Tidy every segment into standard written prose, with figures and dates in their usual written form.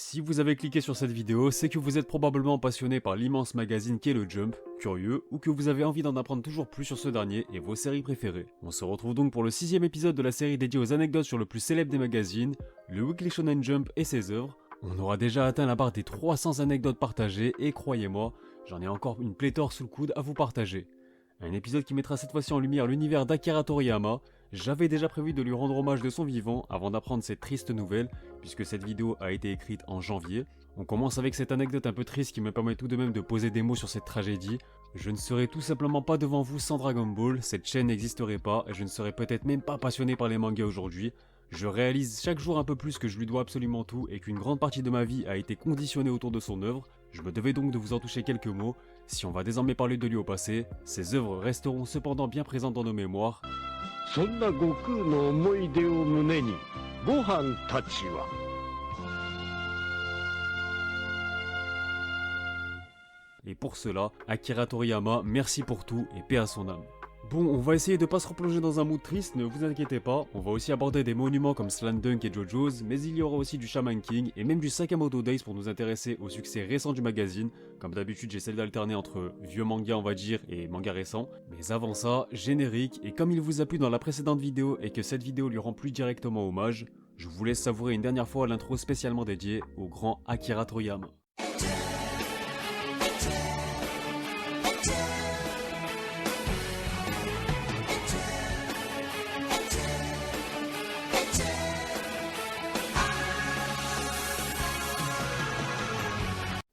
Si vous avez cliqué sur cette vidéo, c'est que vous êtes probablement passionné par l'immense magazine qu'est le Jump, curieux, ou que vous avez envie d'en apprendre toujours plus sur ce dernier et vos séries préférées. On se retrouve donc pour le 6ème épisode de la série dédiée aux anecdotes sur le plus célèbre des magazines, le Weekly Shonen Jump et ses œuvres. On aura déjà atteint la barre des 300 anecdotes partagées et croyez-moi, j'en ai encore une pléthore sous le coude à vous partager. Un épisode qui mettra cette fois-ci en lumière l'univers d'Akira Toriyama. J'avais déjà prévu de lui rendre hommage de son vivant avant d'apprendre cette triste nouvelle, puisque cette vidéo a été écrite en janvier. On commence avec cette anecdote un peu triste qui me permet tout de même de poser des mots sur cette tragédie. Je ne serais tout simplement pas devant vous sans Dragon Ball, cette chaîne n'existerait pas et je ne serais peut-être même pas passionné par les mangas aujourd'hui. Je réalise chaque jour un peu plus que je lui dois absolument tout et qu'une grande partie de ma vie a été conditionnée autour de son œuvre. Je me devais donc de vous en toucher quelques mots. Si on va désormais parler de lui au passé, ses œuvres resteront cependant bien présentes dans nos mémoires. Et pour cela, Akira Toriyama, merci pour tout et paix à son âme. Bon, on va essayer de pas se replonger dans un mood triste, ne vous inquiétez pas, on va aussi aborder des monuments comme Slam Dunk et JoJo's, mais il y aura aussi du Shaman King et même du Sakamoto Days pour nous intéresser au succès récent du magazine. Comme d'habitude, j'essaie d'alterner entre vieux mangas on va dire et mangas récents. Mais avant ça, générique, et comme il vous a plu dans la précédente vidéo et que cette vidéo lui rend plus directement hommage, je vous laisse savourer une dernière fois l'intro spécialement dédiée au grand Akira Toriyama.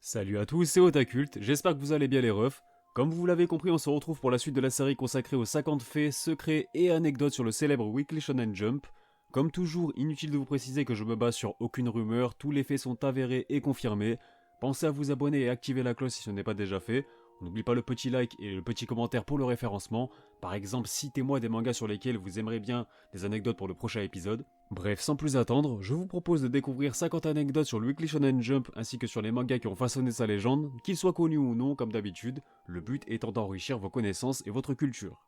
Salut à tous, c'est Otakult, j'espère que vous allez bien les refs. Comme vous l'avez compris, on se retrouve pour la suite de la série consacrée aux 50 faits, secrets et anecdotes sur le célèbre Weekly Shonen Jump. Comme toujours, inutile de vous préciser que je me base sur aucune rumeur, tous les faits sont avérés et confirmés. Pensez à vous abonner et activer la cloche si ce n'est pas déjà fait. N'oubliez pas le petit like et le petit commentaire pour le référencement. Par exemple, citez-moi des mangas sur lesquels vous aimeriez bien des anecdotes pour le prochain épisode. Bref, sans plus attendre, je vous propose de découvrir 50 anecdotes sur le Weekly Shonen Jump ainsi que sur les mangas qui ont façonné sa légende, qu'ils soient connus ou non comme d'habitude, le but étant d'enrichir vos connaissances et votre culture.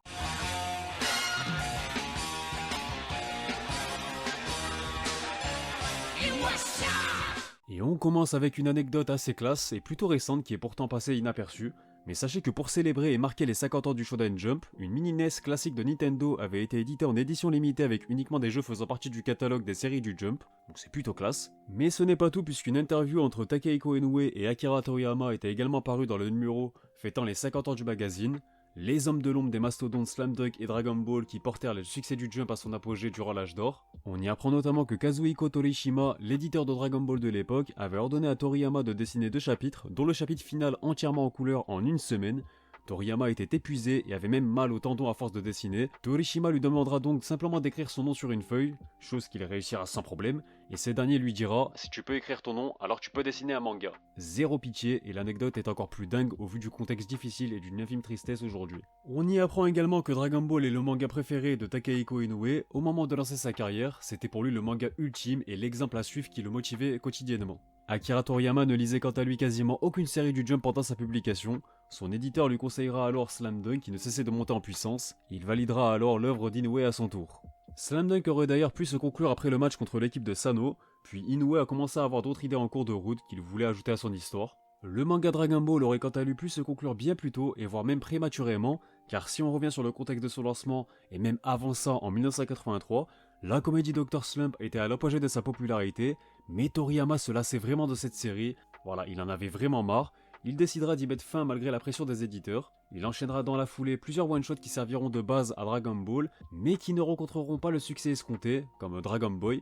Et on commence avec une anecdote assez classe et plutôt récente qui est pourtant passée inaperçue. Mais sachez que pour célébrer et marquer les 50 ans du Shonen Jump, une mini NES classique de Nintendo avait été éditée en édition limitée avec uniquement des jeux faisant partie du catalogue des séries du Jump, donc c'est plutôt classe. Mais ce n'est pas tout puisqu'une interview entre Takehiko Inoue et Akira Toriyama était également parue dans le numéro fêtant les 50 ans du magazine. Les hommes de l'ombre des mastodontes Slam Dunk et Dragon Ball qui portèrent le succès du Jump à son apogée durant l'âge d'or. On y apprend notamment que Kazuhiko Torishima, l'éditeur de Dragon Ball de l'époque, avait ordonné à Toriyama de dessiner 2 chapitres, dont le chapitre final entièrement en couleur en une semaine. Toriyama était épuisé et avait même mal au tendon à force de dessiner. Torishima lui demandera donc simplement d'écrire son nom sur une feuille, chose qu'il réussira sans problème, et ce dernier lui dira « Si tu peux écrire ton nom, alors tu peux dessiner un manga ». Zéro pitié, et l'anecdote est encore plus dingue au vu du contexte difficile et d'une infime tristesse aujourd'hui. On y apprend également que Dragon Ball est le manga préféré de Takehiko Inoue. Au moment de lancer sa carrière, c'était pour lui le manga ultime et l'exemple à suivre qui le motivait quotidiennement. Akira Toriyama ne lisait quant à lui quasiment aucune série du Jump pendant sa publication. Son éditeur lui conseillera alors Slam Dunk qui ne cessait de monter en puissance. Il validera alors l'œuvre d'Inoue à son tour. Slam Dunk aurait d'ailleurs pu se conclure après le match contre l'équipe de Sano, puis Inoue a commencé à avoir d'autres idées en cours de route qu'il voulait ajouter à son histoire. Le manga Dragon Ball aurait quant à lui pu se conclure bien plus tôt et voire même prématurément, car si on revient sur le contexte de son lancement, et même avant ça en 1983, la comédie Dr Slump était à l'apogée de sa popularité, mais Toriyama se lassait vraiment de cette série, voilà, il en avait vraiment marre, il décidera d'y mettre fin malgré la pression des éditeurs, il enchaînera dans la foulée plusieurs one-shots qui serviront de base à Dragon Ball, mais qui ne rencontreront pas le succès escompté, comme Dragon Boy.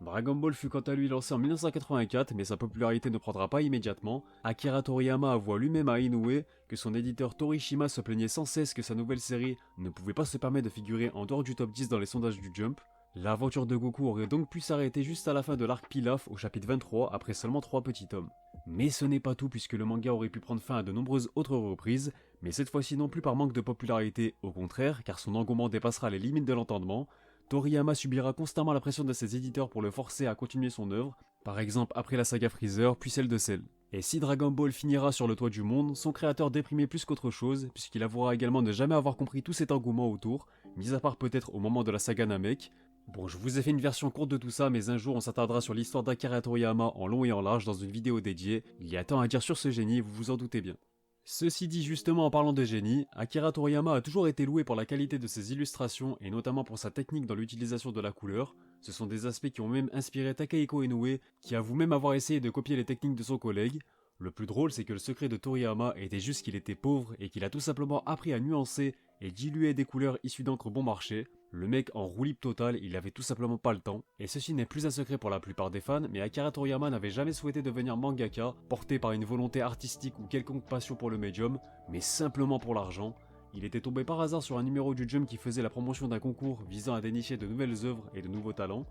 Dragon Ball fut quant à lui lancé en 1984, mais sa popularité ne prendra pas immédiatement. Akira Toriyama avoua lui-même à Inoue que son éditeur Torishima se plaignait sans cesse que sa nouvelle série ne pouvait pas se permettre de figurer en dehors du top 10 dans les sondages du Jump. L'aventure de Goku aurait donc pu s'arrêter juste à la fin de l'arc Pilaf au chapitre 23 après seulement 3 petits tomes. Mais ce n'est pas tout puisque le manga aurait pu prendre fin à de nombreuses autres reprises, mais cette fois-ci non plus par manque de popularité, au contraire, car son engouement dépassera les limites de l'entendement. Toriyama subira constamment la pression de ses éditeurs pour le forcer à continuer son œuvre, par exemple après la saga Freezer puis celle de Cell. Et si Dragon Ball finira sur le toit du monde, son créateur déprimé plus qu'autre chose, puisqu'il avouera également ne jamais avoir compris tout cet engouement autour, mis à part peut-être au moment de la saga Namek. Bon, je vous ai fait une version courte de tout ça, mais un jour on s'attardera sur l'histoire d'Akira Toriyama en long et en large dans une vidéo dédiée. Il y a tant à dire sur ce génie, vous vous en doutez bien. Ceci dit, justement en parlant de génie, Akira Toriyama a toujours été loué pour la qualité de ses illustrations et notamment pour sa technique dans l'utilisation de la couleur. Ce sont des aspects qui ont même inspiré Takehiko Inoue, qui avoue même avoir essayé de copier les techniques de son collègue. Le plus drôle, c'est que le secret de Toriyama était juste qu'il était pauvre et qu'il a tout simplement appris à nuancer et diluer des couleurs issues d'encre bon marché. Le mec en roue libre total, il avait tout simplement pas le temps. Et ceci n'est plus un secret pour la plupart des fans, mais Akira Toriyama n'avait jamais souhaité devenir mangaka, porté par une volonté artistique ou quelconque passion pour le médium, mais simplement pour l'argent. Il était tombé par hasard sur un numéro du Jump qui faisait la promotion d'un concours visant à dénicher de nouvelles œuvres et de nouveaux talents.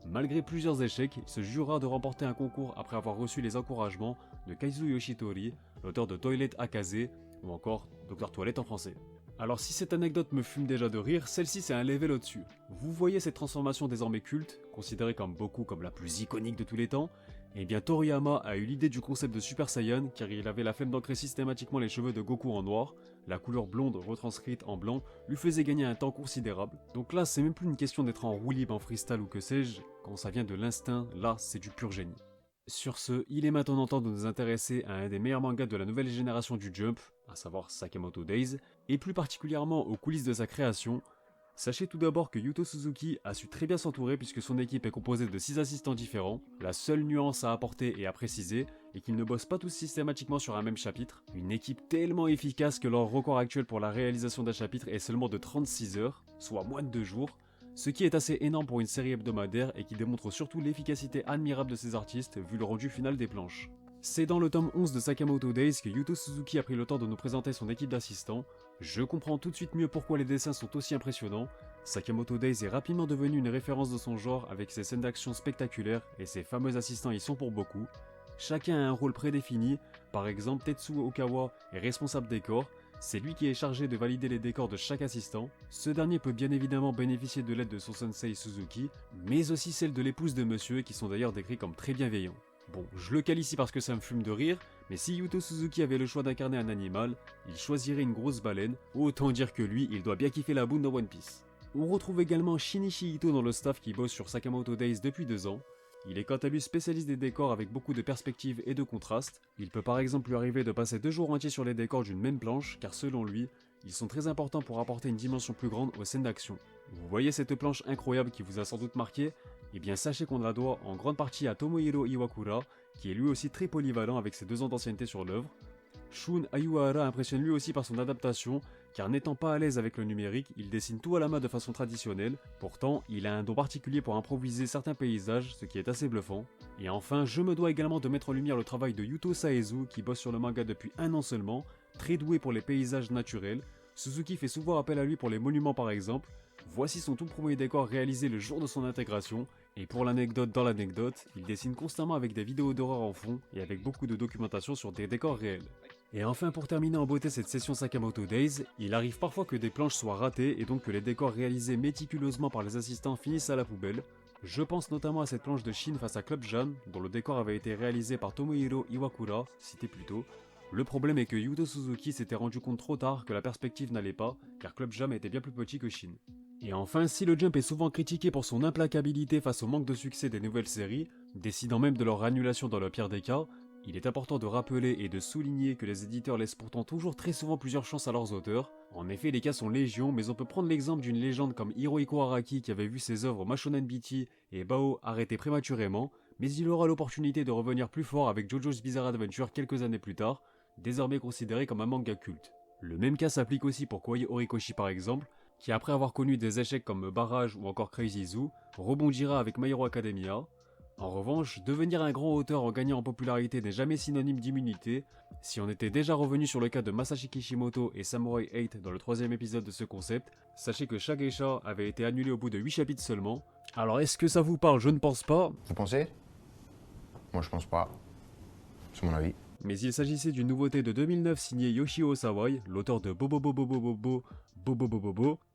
Malgré plusieurs échecs, il se jura de remporter un concours après avoir reçu les encouragements de Kaizu Yoshitori, l'auteur de Toilet Akaze, ou encore Docteur Toilette en français. Alors si cette anecdote me fume déjà de rire, celle-ci c'est un level au-dessus. Vous voyez cette transformation désormais culte, considérée comme beaucoup comme la plus iconique de tous les temps? Eh bien Toriyama a eu l'idée du concept de Super Saiyan car il avait la flemme d'ancrer systématiquement les cheveux de Goku en noir. La couleur blonde retranscrite en blanc lui faisait gagner un temps considérable. Donc là c'est même plus une question d'être en roue libre, en freestyle ou que sais-je, quand ça vient de l'instinct, là c'est du pur génie. Sur ce, il est maintenant temps de nous intéresser à un des meilleurs mangas de la nouvelle génération du Jump, à savoir Sakamoto Days, et plus particulièrement aux coulisses de sa création. Sachez tout d'abord que Yuto Suzuki a su très bien s'entourer puisque son équipe est composée de 6 assistants différents, la seule nuance à apporter et à préciser est qu'ils ne bossent pas tous systématiquement sur un même chapitre, une équipe tellement efficace que leur record actuel pour la réalisation d'un chapitre est seulement de 36 heures, soit moins de 2 jours, ce qui est assez énorme pour une série hebdomadaire et qui démontre surtout l'efficacité admirable de ces artistes vu le rendu final des planches. C'est dans le tome 11 de Sakamoto Days que Yuto Suzuki a pris le temps de nous présenter son équipe d'assistants. Je comprends tout de suite mieux pourquoi les dessins sont aussi impressionnants. Sakamoto Days est rapidement devenu une référence de son genre avec ses scènes d'action spectaculaires et ses fameux assistants y sont pour beaucoup. Chacun a un rôle prédéfini, par exemple Tetsuo Okawa est responsable décor, c'est lui qui est chargé de valider les décors de chaque assistant. Ce dernier peut bien évidemment bénéficier de l'aide de son sensei Suzuki, mais aussi celle de l'épouse de monsieur qui sont d'ailleurs décrits comme très bienveillants. Bon, je le cale ici parce que ça me fume de rire, mais si Yuto Suzuki avait le choix d'incarner un animal, il choisirait une grosse baleine, autant dire que lui, il doit bien kiffer la boune dans One Piece. On retrouve également Shinichi Ito dans le staff qui bosse sur Sakamoto Days depuis 2 ans. Il est quant à lui spécialiste des décors avec beaucoup de perspectives et de contrastes. Il peut par exemple lui arriver de passer 2 jours entiers sur les décors d'une même planche, car selon lui, ils sont très importants pour apporter une dimension plus grande aux scènes d'action. Vous voyez cette planche incroyable qui vous a sans doute marqué? Eh bien sachez qu'on la doit en grande partie à Tomohiro Iwakura, qui est lui aussi très polyvalent avec ses 2 ans d'ancienneté sur l'œuvre. Shun Ayuhara impressionne lui aussi par son adaptation, car n'étant pas à l'aise avec le numérique, il dessine tout à la main de façon traditionnelle. Pourtant, il a un don particulier pour improviser certains paysages, ce qui est assez bluffant. Et enfin, je me dois également de mettre en lumière le travail de Yuto Saezu, qui bosse sur le manga depuis 1 an seulement, très doué pour les paysages naturels. Suzuki fait souvent appel à lui pour les monuments par exemple. Voici son tout premier décor réalisé le jour de son intégration, et pour l'anecdote dans l'anecdote, il dessine constamment avec des vidéos d'horreur en fond et avec beaucoup de documentation sur des décors réels. Et enfin pour terminer en beauté cette session Sakamoto Days, il arrive parfois que des planches soient ratées et donc que les décors réalisés méticuleusement par les assistants finissent à la poubelle. Je pense notamment à cette planche de Shin face à Club Jam, dont le décor avait été réalisé par Tomohiro Iwakura, cité plus tôt. Le problème est que Yuto Suzuki s'était rendu compte trop tard que la perspective n'allait pas, car Club Jam était bien plus petit que Shin. Et enfin, si le Jump est souvent critiqué pour son implacabilité face au manque de succès des nouvelles séries, décidant même de leur annulation dans le pire des cas, il est important de rappeler et de souligner que les éditeurs laissent pourtant toujours très souvent plusieurs chances à leurs auteurs. En effet, les cas sont légion, mais on peut prendre l'exemple d'une légende comme Hirohiko Araki qui avait vu ses œuvres Mashonen BT et Bao arrêtées prématurément, mais il aura l'opportunité de revenir plus fort avec JoJo's Bizarre Adventure quelques années plus tard, désormais considéré comme un manga culte. Le même cas s'applique aussi pour Kouei Horikoshi par exemple, qui après avoir connu des échecs comme Barrage ou encore Crazy Zoo, rebondira avec My Hero Academia. En revanche, devenir un grand auteur en gagnant en popularité n'est jamais synonyme d'immunité. Si on était déjà revenu sur le cas de Masashi Kishimoto et Samurai 8 dans le 3ème épisode de ce concept, sachez que Shageisha avait été annulé au bout de 8 chapitres seulement. Alors est-ce que ça vous parle? Je ne pense pas. Vous pensez? Moi je pense pas. C'est mon avis. Mais il s'agissait d'une nouveauté de 2009 signée Yoshio Sawai, l'auteur de Bobo.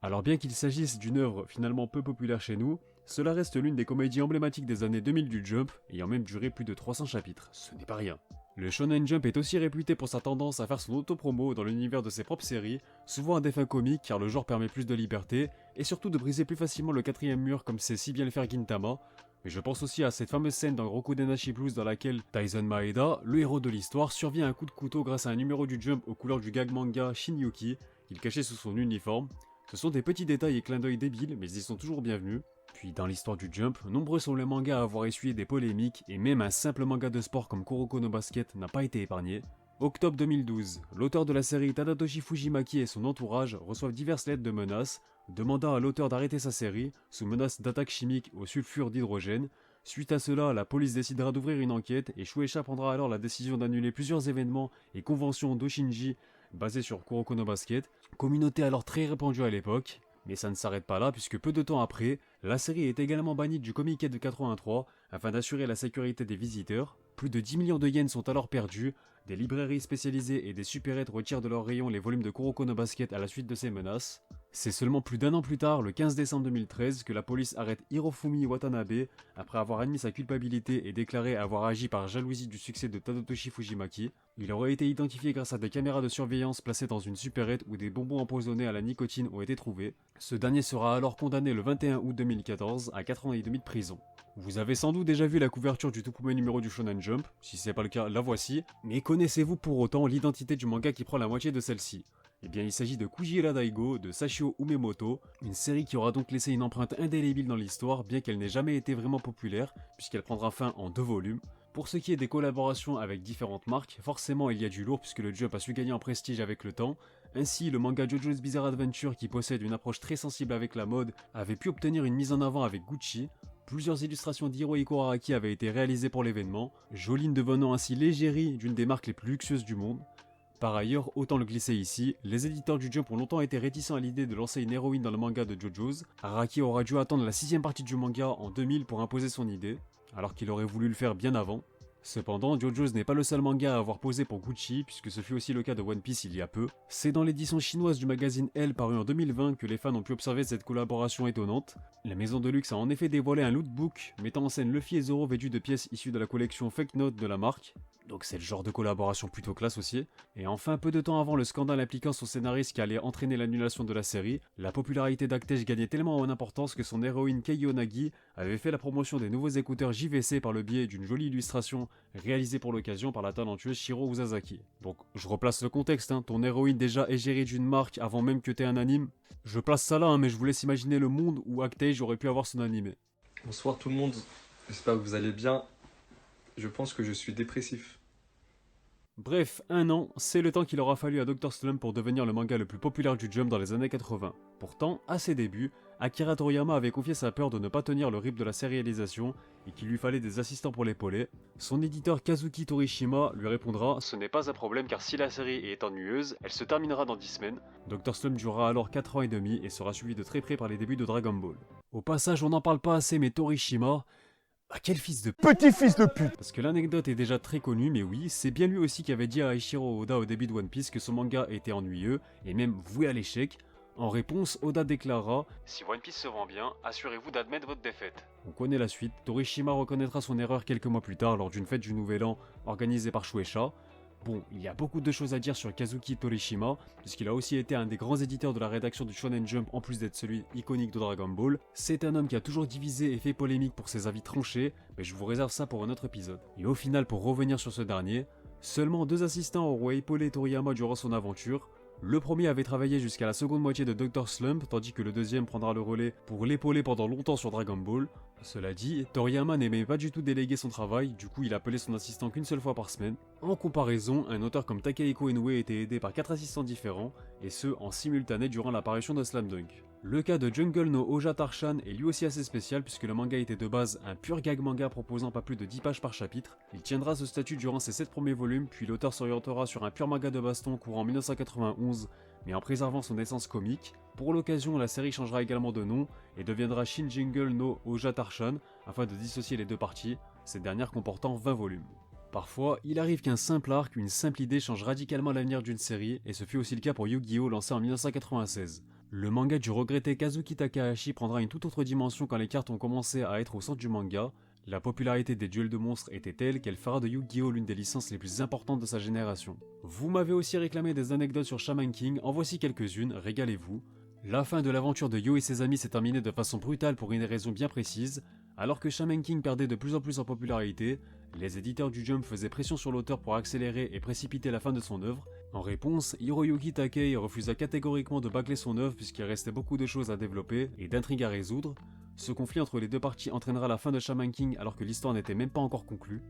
Alors bien qu'il s'agisse d'une œuvre finalement peu populaire chez nous, cela reste l'une des comédies emblématiques des années 2000 du Jump, ayant même duré plus de 300 chapitres, ce n'est pas rien. Le Shonen Jump est aussi réputé pour sa tendance à faire son autopromo dans l'univers de ses propres séries, souvent à des fins comiques car le genre permet plus de liberté, et surtout de briser plus facilement le quatrième mur comme sait si bien le faire Gintama. Mais je pense aussi à cette fameuse scène dans Rokudenashi Blues dans laquelle Tyson Maeda, le héros de l'histoire, survit à un coup de couteau grâce à un numéro du Jump aux couleurs du gag manga Shinyuki, qu'il cachait sous son uniforme. Ce sont des petits détails et clins d'œil débiles, mais ils sont toujours bienvenus. Puis dans l'histoire du Jump, nombreux sont les mangas à avoir essuyé des polémiques, et même un simple manga de sport comme Kuroko no Basket n'a pas été épargné. Octobre 2012, l'auteur de la série Tadatoshi Fujimaki et son entourage reçoivent diverses lettres de menaces, demandant à l'auteur d'arrêter sa série, sous menace d'attaque chimique au sulfure d'hydrogène. Suite à cela, la police décidera d'ouvrir une enquête, et Shueisha prendra alors la décision d'annuler plusieurs événements et conventions d'Oshinji basées sur Kuroko no Basket, communauté alors très répandue à l'époque. Mais ça ne s'arrête pas là puisque peu de temps après, la série est également bannie du Comiket de 83 afin d'assurer la sécurité des visiteurs. Plus de 10 millions de yens sont alors perdus, des librairies spécialisées et des supérettes retirent de leurs rayons les volumes de Kuroko no Basket à la suite de ces menaces. C'est seulement plus d'un an plus tard, le 15 décembre 2013, que la police arrête Hirofumi Watanabe après avoir admis sa culpabilité et déclaré avoir agi par jalousie du succès de Tadatoshi Fujimaki. Il aurait été identifié grâce à des caméras de surveillance placées dans une supérette où des bonbons empoisonnés à la nicotine ont été trouvés. Ce dernier sera alors condamné le 21 août 2014 à 4 ans et demi de prison. Vous avez sans doute déjà vu la couverture du tout premier numéro du Shonen Jump, si c'est pas le cas, la voici, mais connaissez-vous pour autant l'identité du manga qui prend la moitié de celle-ci? Eh bien il s'agit de Kujira Daigo de Sachio Umemoto, une série qui aura donc laissé une empreinte indélébile dans l'histoire bien qu'elle n'ait jamais été vraiment populaire, puisqu'elle prendra fin en 2 volumes. Pour ce qui est des collaborations avec différentes marques, forcément il y a du lourd puisque le Jump a su gagner en prestige avec le temps. Ainsi, le manga JoJo's Bizarre Adventure, qui possède une approche très sensible avec la mode, avait pu obtenir une mise en avant avec Gucci. Plusieurs illustrations d'Hirohiko Araki avaient été réalisées pour l'événement, Jolyne devenant ainsi l'égérie d'une des marques les plus luxueuses du monde. Par ailleurs, autant le glisser ici, les éditeurs du Jump ont longtemps été réticents à l'idée de lancer une héroïne dans le manga de JoJo's. Araki aura dû attendre la 6ème partie du manga en 2000 pour imposer son idée, alors qu'il aurait voulu le faire bien avant. Cependant, JoJo's n'est pas le seul manga à avoir posé pour Gucci, puisque ce fut aussi le cas de One Piece il y a peu. C'est dans l'édition chinoise du magazine Elle paru en 2020 que les fans ont pu observer cette collaboration étonnante. La maison de luxe a en effet dévoilé un lootbook mettant en scène Luffy et Zoro vêtus de pièces issues de la collection Fake Note de la marque. Donc c'est le genre de collaboration plutôt classe aussi. Et enfin, peu de temps avant le scandale impliquant son scénariste qui allait entraîner l'annulation de la série, la popularité d'Actej gagnait tellement en importance que son héroïne Kei Yonagi avait fait la promotion des nouveaux écouteurs JVC par le biais d'une jolie illustration réalisée pour l'occasion par la talentueuse Shiro Uzasaki. Donc je replace le contexte, ton héroïne déjà égérie d'une marque avant même que t'aies un anime. Je place ça là, mais je vous laisse imaginer le monde où Actej aurait pu avoir son animé. Bonsoir tout le monde, j'espère que vous allez bien. Je pense que je suis dépressif. Bref, 1 an, c'est le temps qu'il aura fallu à Dr. Slump pour devenir le manga le plus populaire du Jump dans les années 80. Pourtant, à ses débuts, Akira Toriyama avait confié sa peur de ne pas tenir le rythme de la sérialisation et qu'il lui fallait des assistants pour l'épauler. Son éditeur Kazuki Torishima lui répondra « Ce n'est pas un problème car si la série est ennuyeuse, elle se terminera dans 10 semaines ». Dr. Slump durera alors 4 ans et demi et sera suivi de très près par les débuts de Dragon Ball. Au passage, on n'en parle pas assez mais Torishima... Ah quel fils de Petit-fils de pute! Parce que l'anecdote est déjà très connue, mais oui, c'est bien lui aussi qui avait dit à Eiichiro Oda au début de One Piece que son manga était ennuyeux, et même voué à l'échec. En réponse, Oda déclara « Si One Piece se vend bien, assurez-vous d'admettre votre défaite ». On connaît la suite, Torishima reconnaîtra son erreur quelques mois plus tard lors d'une fête du Nouvel An organisée par Shueisha. Bon, il y a beaucoup de choses à dire sur Kazuki Torishima, puisqu'il a aussi été un des grands éditeurs de la rédaction du Shonen Jump en plus d'être celui iconique de Dragon Ball. C'est un homme qui a toujours divisé et fait polémique pour ses avis tranchés, mais je vous réserve ça pour un autre épisode. Et au final, pour revenir sur ce dernier, seulement 2 assistants auront épaulé Toriyama durant son aventure. Le premier avait travaillé jusqu'à la seconde moitié de Dr. Slump, tandis que le deuxième prendra le relais pour l'épauler pendant longtemps sur Dragon Ball. Cela dit, Toriyama n'aimait pas du tout déléguer son travail, du coup il appelait son assistant qu'une seule fois par semaine. En comparaison, un auteur comme Takehiko Inoue était aidé par 4 assistants différents, et ce en simultané durant l'apparition de Slam Dunk. Le cas de Jungle no Oja Tarshan est lui aussi assez spécial puisque le manga était de base un pur gag manga proposant pas plus de 10 pages par chapitre. Il tiendra ce statut durant ses 7 premiers volumes, puis l'auteur s'orientera sur un pur manga de baston courant 1991, mais en préservant son essence comique. Pour l'occasion, la série changera également de nom et deviendra Shin Jingle no Oja Tarshan afin de dissocier les 2 parties, cette dernière comportant 20 volumes. Parfois, il arrive qu'un simple arc, une simple idée change radicalement l'avenir d'une série, et ce fut aussi le cas pour Yu-Gi-Oh! Lancé en 1996. Le manga du regretté Kazuki Takahashi prendra une toute autre dimension quand les cartes ont commencé à être au centre du manga. La popularité des duels de monstres était telle qu'elle fera de Yu-Gi-Oh l'une des licences les plus importantes de sa génération. Vous m'avez aussi réclamé des anecdotes sur Shaman King, en voici quelques-unes, régalez-vous. La fin de l'aventure de Yo et ses amis s'est terminée de façon brutale pour une raison bien précise. Alors que Shaman King perdait de plus en plus en popularité, les éditeurs du Jump faisaient pression sur l'auteur pour accélérer et précipiter la fin de son œuvre. En réponse, Hiroyuki Takei refusa catégoriquement de bâcler son œuvre puisqu'il restait beaucoup de choses à développer et d'intrigues à résoudre. Ce conflit entre les deux parties entraînera la fin de Shaman King alors que l'histoire n'était même pas encore conclue.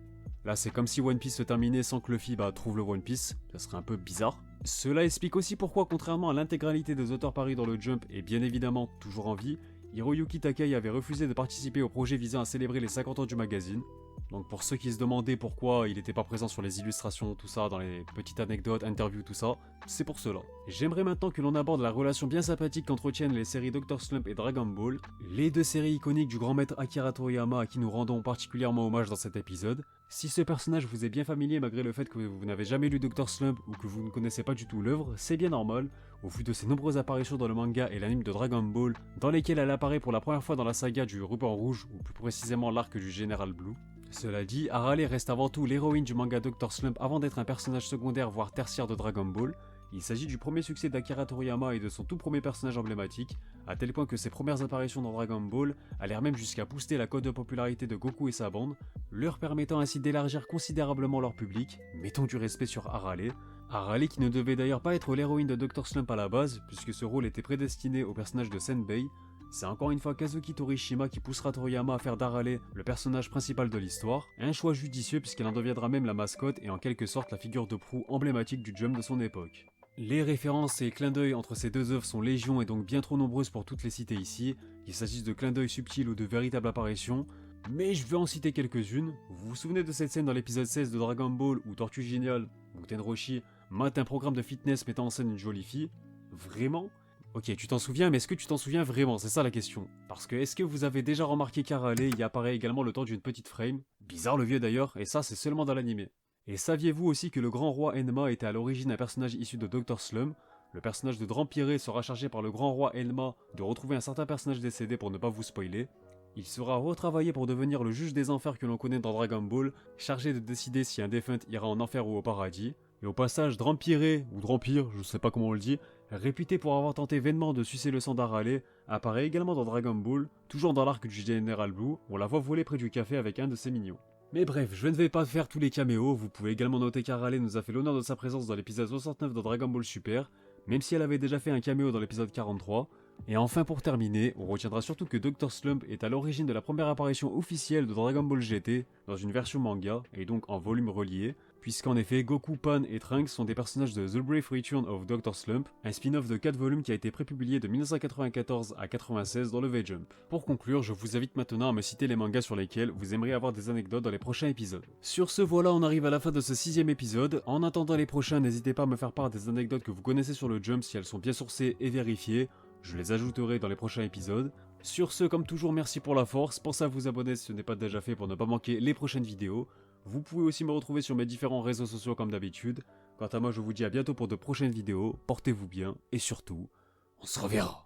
Là, c'est comme si One Piece se terminait sans que Luffy trouve le One Piece, ça serait un peu bizarre. Cela explique aussi pourquoi, contrairement à l'intégralité des auteurs paris dans le Jump et bien évidemment toujours en vie, Hiroyuki Takei avait refusé de participer au projet visant à célébrer les 50 ans du magazine. Donc pour ceux qui se demandaient pourquoi il n'était pas présent sur les illustrations, tout ça, dans les petites anecdotes, interviews, tout ça, c'est pour cela. J'aimerais maintenant que l'on aborde la relation bien sympathique qu'entretiennent les séries Dr. Slump et Dragon Ball, les deux séries iconiques du grand maître Akira Toriyama à qui nous rendons particulièrement hommage dans cet épisode. Si ce personnage vous est bien familier malgré le fait que vous n'avez jamais lu Dr. Slump ou que vous ne connaissez pas du tout l'œuvre, c'est bien normal, au vu de ses nombreuses apparitions dans le manga et l'anime de Dragon Ball, dans lesquelles elle apparaît pour la première fois dans la saga du ruban rouge, ou plus précisément l'arc du Général Blue. Cela dit, Arale reste avant tout l'héroïne du manga Dr. Slump avant d'être un personnage secondaire voire tertiaire de Dragon Ball. Il s'agit du premier succès d'Akira Toriyama et de son tout premier personnage emblématique, à tel point que ses premières apparitions dans Dragon Ball allèrent même jusqu'à booster la cote de popularité de Goku et sa bande, leur permettant ainsi d'élargir considérablement leur public. Mettons du respect sur Arale. Arale qui ne devait d'ailleurs pas être l'héroïne de Dr. Slump à la base, puisque ce rôle était prédestiné au personnage de Senbei. C'est encore une fois Kazuki Torishima qui poussera Toriyama à faire d'Arale le personnage principal de l'histoire, un choix judicieux puisqu'elle en deviendra même la mascotte et en quelque sorte la figure de proue emblématique du Jump de son époque. Les références et clins d'œil entre ces deux œuvres sont légion et donc bien trop nombreuses pour toutes les citer ici, qu'il s'agisse de clins d'œil subtils ou de véritables apparitions, mais je vais en citer quelques-unes. Vous vous souvenez de cette scène dans l'épisode 16 de Dragon Ball où Tortue Géniale, ou Tenroshi, mate un programme de fitness mettant en scène une jolie fille? Vraiment? Ok, tu t'en souviens, mais est-ce que tu t'en souviens vraiment? C'est ça la question. Parce que est-ce que vous avez déjà remarqué qu'Arale y apparaît également le temps d'une petite frame? Bizarre le vieux d'ailleurs, et ça c'est seulement dans l'anime. Et saviez-vous aussi que le grand roi Enma était à l'origine un personnage issu de Dr. Slump? Le personnage de Drampiré sera chargé par le grand roi Enma de retrouver un certain personnage décédé pour ne pas vous spoiler. Il sera retravaillé pour devenir le juge des enfers que l'on connaît dans Dragon Ball, chargé de décider si un défunt ira en enfer ou au paradis. Et au passage, Drampiré, ou Drampire, je sais pas comment on le dit, réputé pour avoir tenté vainement de sucer le sang d'Arale, apparaît également dans Dragon Ball, toujours dans l'arc du Général Blue, on la voit voler près du café avec un de ses mignons. Mais bref, je ne vais pas faire tous les caméos, vous pouvez également noter qu'Arale nous a fait l'honneur de sa présence dans l'épisode 69 de Dragon Ball Super, même si elle avait déjà fait un caméo dans l'épisode 43. Et enfin pour terminer, on retiendra surtout que Dr. Slump est à l'origine de la première apparition officielle de Dragon Ball GT, dans une version manga, et donc en volume relié, puisqu'en effet Goku, Pan et Trunks sont des personnages de The Brave Return of Dr. Slump, un spin-off de 4 volumes qui a été prépublié de 1994 à 96 dans le V-Jump. Pour conclure, je vous invite maintenant à me citer les mangas sur lesquels vous aimeriez avoir des anecdotes dans les prochains épisodes. Sur ce, voilà, on arrive à la fin de ce 6ème épisode. En attendant les prochains, n'hésitez pas à me faire part des anecdotes que vous connaissez sur le Jump si elles sont bien sourcées et vérifiées. Je les ajouterai dans les prochains épisodes. Sur ce, comme toujours, merci pour la force. Pensez à vous abonner si ce n'est pas déjà fait pour ne pas manquer les prochaines vidéos. Vous pouvez aussi me retrouver sur mes différents réseaux sociaux comme d'habitude. Quant à moi, je vous dis à bientôt pour de prochaines vidéos. Portez-vous bien et surtout, on se reverra.